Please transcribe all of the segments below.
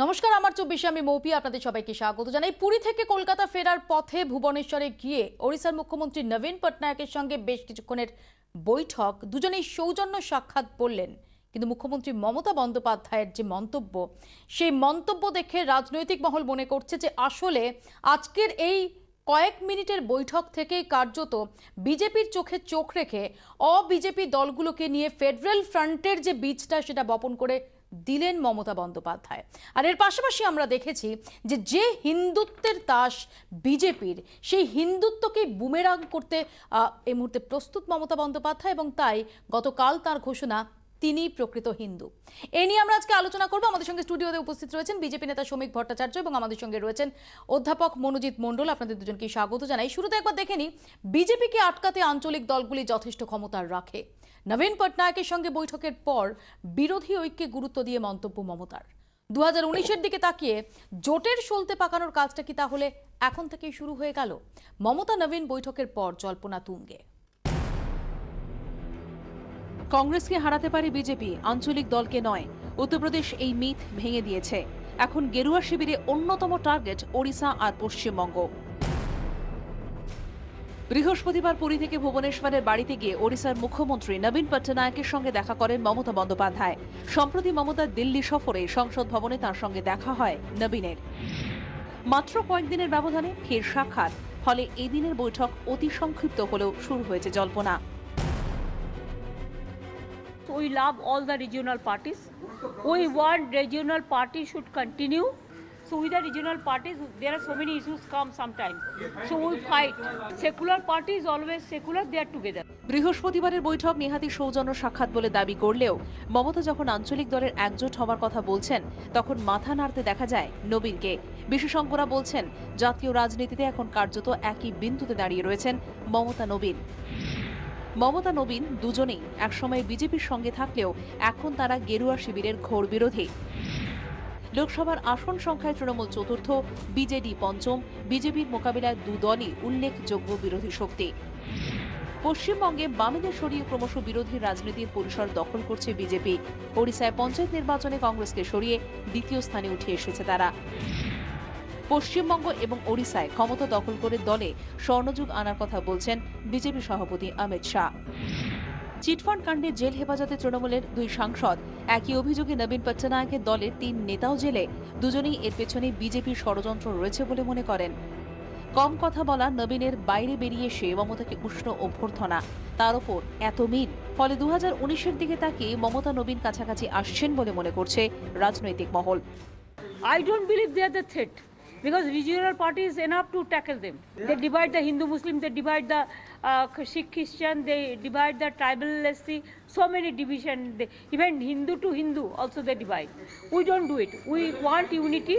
নমস্কার, আমার 24 আমি মৌপি আপনাদের সবাইকে স্বাগত জানাই। পুরী থেকে কলকাতা ফেরার পথে ভুবনেশ্বরে গিয়ে ওড়িশার মুখ্যমন্ত্রী নবীন পটনায়কের সঙ্গে বেশ কিছুক্ষণের বৈঠক, দুজনেই সৌজন্য সাক্ষাৎ বললেন। কিন্তু মুখ্যমন্ত্রী মমতা বন্দ্যোপাধ্যায়ের যে মন্তব্য, সেই মন্তব্য দেখে রাজনৈতিক মহল মনে করছে যে আসলে আজকের এই কয়েক মিনিটের বৈঠক থেকেই কার্যত বিজেপির চোখে চোখ রেখে অবিজেপি দলগুলোকে নিয়ে ফেডারেল ফ্রন্টের যে বীজটা সেটা বপন করে দিলেন মমতা বন্দ্যোপাধ্যায়। আর এর পাশাপাশি আমরা দেখেছি যে হিন্দুত্বের তাস বিজেপির, সেই হিন্দুত্বকে বুমেরাং করতে এই মুহূর্তে প্রস্তুত মমতা বন্দ্যোপাধ্যায়, এবং তাই গতকাল তার ঘোষণা তিনি প্রকৃত হিন্দু। এ নিয়ে আমরা আজকে আলোচনা করব। আমাদের সঙ্গে স্টুডিওতে উপস্থিত রয়েছেন বিজেপি নেতা শ্রমিক ভট্টাচার্য এবং আমাদের সঙ্গে রয়েছেন অধ্যাপক মনোজিৎ মণ্ডল। আপনাদের দুজনকে স্বাগত জানাই। শুরুতে একবার দেখে নিই, বিজেপিকে আটকাতে আঞ্চলিক দলগুলি যথেষ্ট ক্ষমতা রাখে। নবীন পটনায়কের সঙ্গে বৈঠকের পর বিরোধী ঐক্যে গুরুত্ব দিয়ে মন্তব্য মমতার। 2019-এর দিকে তাকিয়ে জোটের সলতে পাকানোর কাজটা কি তাহলে এখন থেকেই শুরু হয়ে গেল? মমতা নবীন বৈঠকের পর জল্পনা তুঙ্গে। কংগ্রেসকে হারাতে পারে বিজেপি, আঞ্চলিক দলকে নয়। উত্তরপ্রদেশ এই মিথ ভেঙে দিয়েছে। এখন গেরুয়া শিবিরে অন্যতম টার্গেট ওড়িশা আর পশ্চিমবঙ্গ। বৃহস্পতিবার পুরী থেকে ভুবনেশ্বরের বাড়িতে গিয়ে ওড়িশার মুখ্যমন্ত্রী নবীন পটনায়কের সঙ্গে দেখা করেন মমতা বন্দ্যোপাধ্যায়। সম্প্রতি মমতার দিল্লি সফরে সংসদ ভবনে তার সঙ্গে দেখা হয় নবীনের। মাত্র কয়েকদিনের ব্যবধানে ফের সাক্ষাৎ, ফলে এদিনের বৈঠক অতি সংক্ষিপ্ত হলেও শুরু হয়েছে জল্পনা। We love all the regional parties. We want regional parties should continue. So with the regional parties, there are so many issues come sometimes. So we fight. Secular party is always secular, they are together. বৃহস্পতিবারের বৈঠক নেহাতি সৌজন্য সাক্ষাৎ বলে দাবি করলেও মমতা যখন আঞ্চলিক দলের একজোট হওয়ার কথা বলছেন, তখন মাথা নাড়তে দেখা যায় নবীনকে। বিশেষজ্ঞরা বলছেন, জাতীয় রাজনীতিতে এখন কার্যত একই বিন্দুতে দাঁড়িয়ে রয়েছেন মমতা নবীন। মমতা নবীন দুজনেই একসময় বিজেপির সঙ্গে থাকলেও এখন তারা গেরুয়া শিবিরের ঘোর বিরোধী। লোকসভার আসন সংখ্যায় তৃণমূল চতুর্থ, বিজেডি পঞ্চম। বিজেপির মোকাবিলায় দুদলই উল্লেখযোগ্য বিরোধী শক্তি। পশ্চিমবঙ্গে বামেদের সরিয়ে ক্রমশ বিরোধী রাজনীতির পরিসর দখল করছে বিজেপি। ওড়িশায় পঞ্চায়েত নির্বাচনে কংগ্রেসকে সরিয়ে দ্বিতীয় স্থানে উঠে এসেছে তারা। পশ্চিমবঙ্গ এবং ওড়িশায় ক্ষমতা দখল করে দলে স্বর্ণযুগ আনার কথা বলছেন বিজেপি সভাপতি অমিত শাহ। চিটফান্ড কাণ্ডে জেল হেফাজতে তৃণমূলের দুই সাংসদ, একই অভিযোগে নবীন পটনায়কের দলের 3 নেতাও জেলে। দুজনেই এর পেছনে বিজেপির ষড়যন্ত্র রয়েছে বলে মনে করেন। কম কথা বলা নবীনের বাইরে বেরিয়ে এসে মমতাকে উষ্ণ অভ্যর্থনা, তার ওপর এত মিল। ফলে 2019-এর দিকে তাকিয়ে মমতা নবীন কাছাকাছি আসছেন বলে মনে করছে রাজনৈতিক মহল। I don't believe they are the threat. Because regional party is enough to tackle them. They divide the Hindu Muslim, they divide the Sikh Christian, they divide the tribal SC, so many division. Even Hindu to Hindu also they divide. We don't do it. We want unity.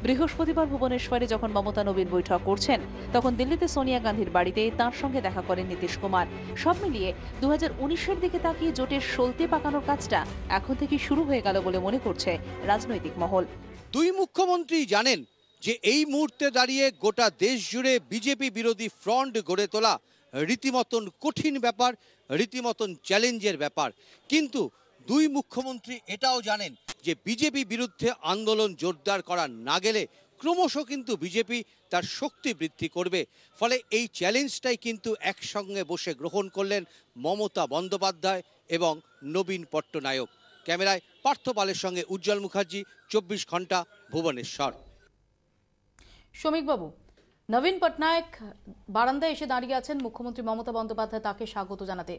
বৃহস্পতিবার ভুবনেশ্বরে যখন মমতা নবীন বৈঠক করছেন, তখন দিল্লিতে সোনিয়া গান্ধীর বাড়িতে তার সঙ্গে দেখা করেন নীতিশ কুমার। সব মিলিয়ে 2019-এর দিকে তাকিয়ে জোটের সলতে পাকানোর কাজটা এখন থেকে শুরু হয়ে গেল বলে মনে করছে রাজনৈতিক মহল। দুই মুখ্যমন্ত্রী জানেন যে এই মুহূর্তে দাঁড়িয়ে গোটা দেশ জুড়ে বিজেপি বিরোধী ফ্রন্ট গড়ে তোলা রীতিমতন কঠিন ব্যাপার, রীতিমতন চ্যালেঞ্জের ব্যাপার। কিন্তু দুই মুখ্যমন্ত্রী এটাও জানেন যে বিজেপি বিরুদ্ধে আন্দোলন জোরদার করা না গেলে ক্রমশ কিন্তু বিজেপি তার শক্তি বৃদ্ধি করবে। ফলে এই চ্যালেঞ্জটাই কিন্তু একসঙ্গে বসে গ্রহণ করলেন মমতা বন্দ্যোপাধ্যায় এবং নবীন পট্টনায়ক। ক্যামেরায় পার্থ পালের সঙ্গে উজ্জ্বল মুখার্জি, 24 ঘন্টা, ভুবনেশ্বর। শ্রমিকবাবু, নবীন পটনায়ক বারান্দায় এসে দাঁড়িয়ে আছেন, মুখ্যমন্ত্রী মমতা বন্দ্যোপাধ্যায় তাকে স্বাগত জানাতে।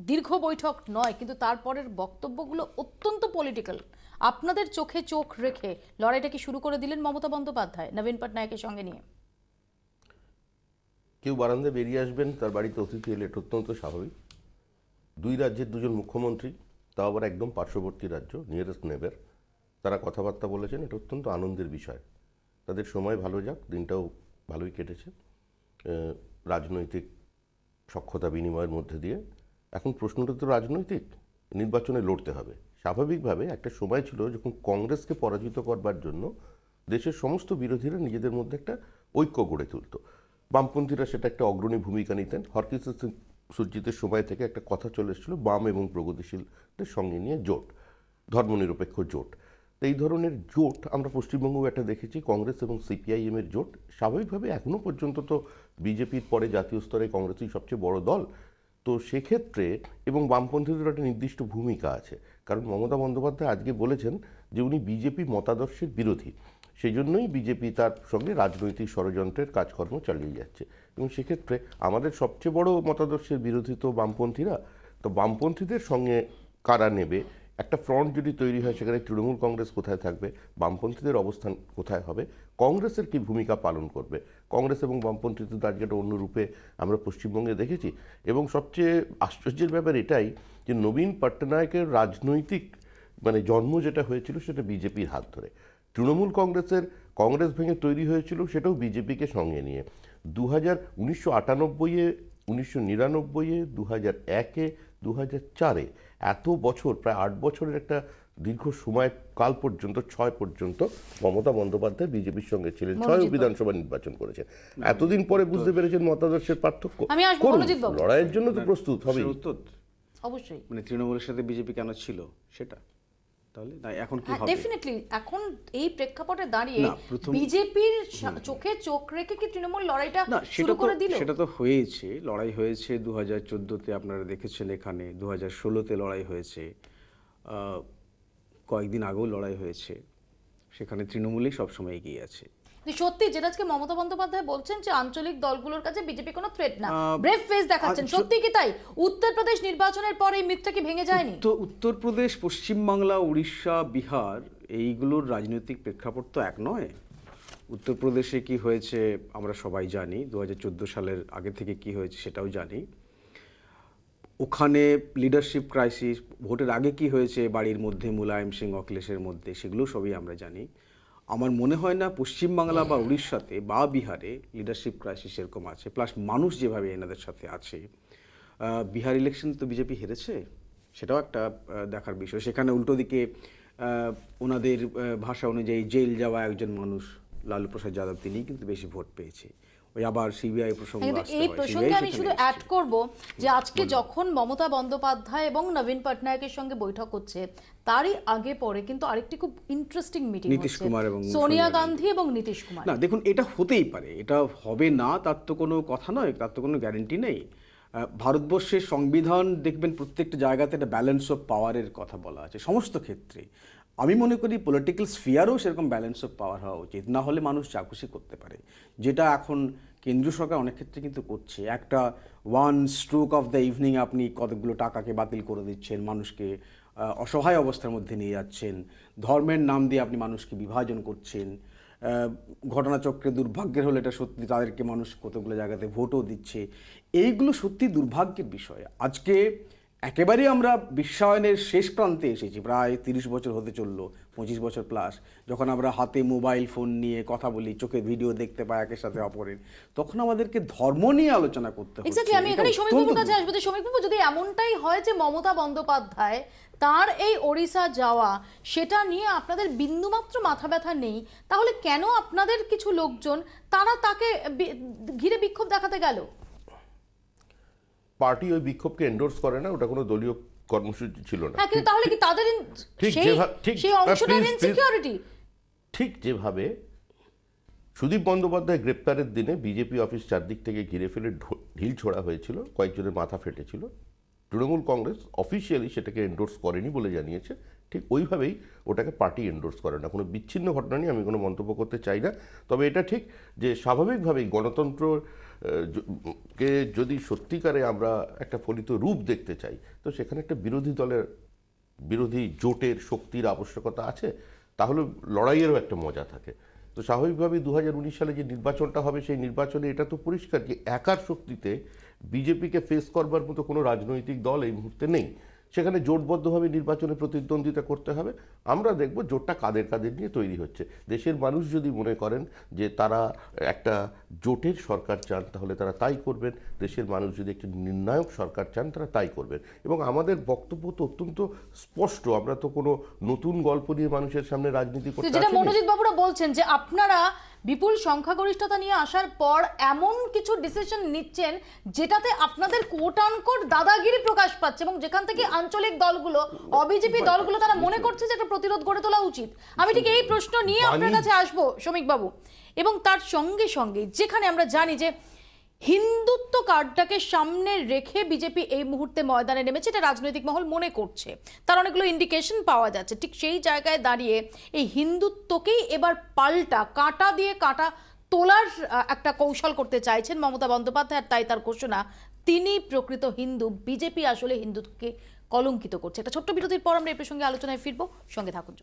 দীর্ঘ বৈঠক নয়, কিন্তু তারপরের বক্তব্যগুলো অত্যন্ত পলিটিক্যাল। আপনাদের চোখে চোখ রেখে লড়াইটা কি শুরু করে দিলেন মমতা বন্দ্যোপাধ্যায় নবীন পটনায়কের সঙ্গে নিয়ে? কেউ বারান্দায় বেরিয়ে আসবেন, তার বাড়িতে অতিথি এলে এটা অত্যন্ত স্বাভাবিক। দুই রাজ্যের দুজন মুখ্যমন্ত্রী, তাও আবার একদম পার্শ্ববর্তী রাজ্য, নিয়ারেস্ট নেবার, তারা কথাবার্তা বলেছেন, এটা অত্যন্ত আনন্দের বিষয়। তাদের সময় ভালো যাক, দিনটাও ভালোই কেটেছে রাজনৈতিক সখ্যতা বিনিময়ের মধ্যে দিয়ে। এখন প্রশ্নটা তো রাজনৈতিক, নির্বাচনে লড়তে হবে। স্বাভাবিকভাবে একটা সময় ছিল যখন কংগ্রেসকে পরাজিত করবার জন্য দেশের সমস্ত বিরোধীরা নিজেদের মধ্যে একটা ঐক্য গড়ে তুলত। বামপন্থীরা সেটা একটা অগ্রণী ভূমিকা নিতেন। হরকিশোর সিং সুরজিতের সময় থেকে একটা কথা চলে এসেছিল বাম এবং প্রগতিশীলদের সঙ্গে নিয়ে জোট, ধর্মনিরপেক্ষ জোট। তো এই ধরনের জোট আমরা পশ্চিমবঙ্গেও একটা দেখেছি, কংগ্রেস এবং সিপিআইএম এর জোট। স্বাভাবিকভাবে এখনো পর্যন্ত তো বিজেপির পরে জাতীয় স্তরে কংগ্রেসই সবচেয়ে বড় দল। তো সেক্ষেত্রে এবং বামপন্থীদের একটা নির্দিষ্ট ভূমিকা আছে, কারণ মমতা বন্দ্যোপাধ্যায় আজকে বলেছেন যে উনি বিজেপি মতাদর্শের বিরোধী, সেই জন্যই বিজেপি তার সঙ্গে রাজনৈতিক ষড়যন্ত্রের কাজকর্ম চালিয়ে যাচ্ছে। এবং সেক্ষেত্রে আমাদের সবচেয়ে বড় মতাদর্শের বিরোধী তো বামপন্থীরা। তো বামপন্থীদের সঙ্গে কারা নেবে, একটা ফ্রন্ট যদি তৈরি হয় সেখানে তৃণমূল কংগ্রেস কোথায় থাকবে, বামপন্থীদের অবস্থান কোথায় হবে, কংগ্রেসের কি ভূমিকা পালন করবে। কংগ্রেস এবং বামপন্থীদের আজকে একটা অন্য রূপে আমরা পশ্চিমবঙ্গে দেখেছি। এবং সবচেয়ে আশ্চর্যের ব্যাপার এটাই যে নবীন পটনায়কের রাজনৈতিক জন্ম যেটা হয়েছিল সেটা বিজেপির হাত ধরে। তৃণমূল কংগ্রেস ভেঙে তৈরি হয়েছিল সেটাও বিজেপিকে সঙ্গে নিয়ে। 1998-এ, 1999-এ, 2001-এ, 2004-এ, এত বছর, প্রায় 8 বছরের একটা দীর্ঘ সময়কাল পর্যন্ত, 6 পর্যন্ত মমতা বন্দ্যোপাধ্যায় বিজেপির সঙ্গে ছিলেন, 6 বিধানসভা নির্বাচন করেছেন। এতদিন পরে বুঝতে পেরেছেন মতাদর্শের পার্থক্য। লড়াইয়ের জন্য তো প্রস্তুত হবে অবশ্যই। তৃণমূলের সাথে বিজেপি কেন ছিল সেটা তাহলে না, এখন কি হবে? ডেফিনেটলি এখন এই প্রেক্ষাপটে দাঁড়িয়ে বিজেপির চোখে চোখ রেখে কি তৃণমূল লড়াইটা শুরু করে দিল? সেটা তো হয়েছে, লড়াই হয়েছে 2014-তে, আপনারা দেখেছেন এখানে 2016-তে লড়াই হয়েছে, কয়েকদিন আগেও লড়াই হয়েছে, সেখানে তৃণমূলই সবসময় এগিয়ে আছে। সত্যি যেটা আজকে মমতা বন্দ্যোপাধ্যায় বলছেন যে আঞ্চলিক দলগুলোর কাছে বিজেপি কোনো থ্রেট না, ব্রেভ ফেস দেখাচ্ছেন, সত্যি কি তাই? উত্তরপ্রদেশ নির্বাচনের পর এই মিথটা কি ভেঙে যায়নি? তো উত্তরপ্রদেশ, পশ্চিমবাংলা, উড়িষ্যা, বিহার, এইগুলোর রাজনৈতিক প্রেক্ষাপট তো এক নয়। উত্তরপ্রদেশে কি হয়েছে আমরা সবাই জানি, 2014 সালের আগে থেকে কি হয়েছে সেটাও জানি। ওখানে লিডারশিপ ক্রাইসিস, ভোটের আগে কি হয়েছে বাড়ির মধ্যে মুলায়ম সিং অখিলেশের মধ্যে, সেগুলো সবই আমরা জানি। আমার মনে হয় না পশ্চিমবাংলা বা উড়িষ্যাতে বা বিহারে লিডারশিপ ক্রাইসিস এরকম আছে, প্লাস মানুষ যেভাবে এনাদের সাথে আছে। বিহার ইলেকশন তো বিজেপি হেরেছে, সেটাও একটা দেখার বিষয়। সেখানে উল্টো দিকে ওনাদের ভাষা অনুযায়ী জেল যাওয়া একজন মানুষ, লালু প্রসাদ যাদব, তিনিই কিন্তু বেশি ভোট পেয়েছে। ওই আবার সিবিআই প্রসঙ্গ আসতে হয়। এই প্রসঙ্গে আমি শুধু অ্যাড করব যে আজকে যখন মমতা বন্দ্যোপাধ্যায় এবং নবীন পটনায়কের সঙ্গে বৈঠক হচ্ছে, তারই আগে পরে কিন্তু আরেকটি খুব ইন্টারেস্টিং মিটিং হচ্ছে সোনিয়া গান্ধী এবং নীতিশ কুমার। না দেখুন, এটা হতেই পারে, এটা হবে না তার তো কোনো কথা নয়, তার তো কোনো গ্যারান্টি নেই। ভারতবর্ষের সংবিধান দেখবেন প্রত্যেকটা জায়গাতে একটা ব্যালেন্স অফ পাওয়ারের কথা বলা আছে সমস্ত ক্ষেত্রে। আমি মনে করি পলিটিক্যাল স্ফিয়ারও সেরকম ব্যালেন্স অফ পাওয়ার হওয়া উচিত, না হলে মানুষ যা খুশি করতে পারে, যেটা এখন কেন্দ্রীয় সরকার অনেক ক্ষেত্রে কিন্তু করছে। একটা one stroke of the evening আপনি কতগুলো টাকাকে বাতিল করে দিচ্ছেন, মানুষকে অসহায় অবস্থার মধ্যে নিয়ে যাচ্ছেন, ধর্মের নাম দিয়ে আপনি মানুষকে বিভাজন করছেন। ঘটনাচক্রে দুর্ভাগ্যের হলে এটা সত্যি, তাদেরকে মানুষ কতগুলো জায়গাতে ভোটও দিচ্ছে। এইগুলো সত্যি দুর্ভাগ্যের বিষয়। আজকে একেবারে আমরা বিশ্বায়নের শেষ প্রান্তে এসেছি, প্রায় 30 বছর হতে চললো, 25 বছর প্লাস, যখন আমরা হাতে মোবাইল ফোন নিয়ে কথা বলি, চোখে ভিডিও দেখতে পাই একের সাথে অপরের, তখন আমাদেরকে ধর্ম নিয়ে আলোচনা করতে হচ্ছে। এক্স্যাক্টলি, আমি এখানে সমীপবাবুর কাছে আসবো। সমীপবাবু, যদি এমনটাই হয় যে মমতা বন্দ্যোপাধ্যায় তার এই ওড়িশা যাওয়া, সেটা নিয়ে আপনাদের বিন্দুমাত্র মাথা ব্যথা নেই, তাহলে কেন আপনাদের কিছু লোকজন তারা তাকে ঘিরে বিক্ষোভ দেখাতে গেল? পার্টি ওই বিক্ষোভকে এন্ডোর্স করে না, ওটা কোনো দলীয় কর্মসূচি ছিল না। কিন্তু তাহলে কি তাদের সেই অংশটা ইনসিকিউরিটি? ঠিক যেভাবে সুদীপ বন্দ্যোপাধ্যায় গ্রেপ্তারের দিনে বিজেপি অফিস চারদিক থেকে ঘিরে ফেলে ঢিল ছোড়া হয়েছিল, কয়েকজনের মাথা ফেটেছিল, তৃণমূল কংগ্রেস অফিসিয়ালি সেটাকে এন্ডোর্স করেনি বলে জানিয়েছে, ঠিক ওইভাবেই ওটাকে পার্টি এন্ডোর্স করে না। কোনো বিচ্ছিন্ন ঘটনা নিয়ে আমি কোনো মন্তব্য করতে চাই না। তবে এটা ঠিক যে স্বাভাবিকভাবেই গণতন্ত্রকে যদি সত্যিকারে আমরা একটা ফলিত রূপ দেখতে চাই, তো সেখানে একটা বিরোধী জোটের শক্তির আবশ্যকতা আছে, তাহলে লড়াইয়েরও একটা মজা থাকে। তো স্বাভাবিকভাবেই 2019 সালে যে নির্বাচনটা হবে, সেই নির্বাচনে এটা তো পরিষ্কার যে একার শক্তিতে বিজেপিকে ফেস করবার মতো কোনো রাজনৈতিক দল এই মুহূর্তে নেই। সেখানে জোটবদ্ধভাবে নির্বাচনে প্রতিদ্বন্দ্বিতা করতে হবে। আমরা দেখব জোটটা কাদের কাদের নিয়ে তৈরি হচ্ছে। দেশের মানুষ যদি মনে করেন যে তারা একটা জোটের সরকার চান, তাহলে তারা তাই করবেন। দেশের মানুষ যদি একটি নির্ণায়ক সরকার চান, তারা তাই করবেন। এবং আমাদের বক্তব্য তো অত্যন্ত স্পষ্ট, আমরা তো কোনো নতুন গল্প নিয়ে মানুষের সামনে রাজনীতি করতে আসিনি। যেটা মনোজিৎ বাবুরা বলছেন যে আপনারা বিপুল সংখ্যাগরিষ্ঠতা নিয়ে আসার পর এমন কিছু ডিসিশন নিচ্ছেন যেটাতে আপনাদের কোট আনকোট দাদাগিরি প্রকাশ পাচ্ছে, এবং যেখান থেকে আঞ্চলিক দলগুলো অবিজেপি দলগুলো তারা মনে করছে যে একটা প্রতিরোধ গড়ে তোলা উচিত। আমি ঠিক এই প্রশ্ন নিয়ে আপনার কাছে আসবো শ্রমিক বাবু, এবং তার সঙ্গে সঙ্গে যেখানে আমরা জানি যে হিন্দুত্ব কার্ডটাকে সামনে রেখে বিজেপি এই মুহূর্তে ময়দানে নেমেছে, এটা রাজনৈতিক মহল মনে করছে, তার অনেকগুলো ইন্ডিকেশন পাওয়া যাচ্ছে। ঠিক সেই জায়গায় দাঁড়িয়ে এই হিন্দুত্বকেই এবার পাল্টা কাঁটা দিয়ে কাঁটা তোলার একটা কৌশল করতে চাইছেন মমতা বন্দ্যোপাধ্যায়, তাই তার ঘোষণা তিনি প্রকৃত হিন্দু, বিজেপি আসলে হিন্দুত্বকে কলঙ্কিত করছে। একটা ছোট্ট বিরতির পর আমরা এই প্রসঙ্গে আলোচনায় ফিরবো, সঙ্গে থাকুন।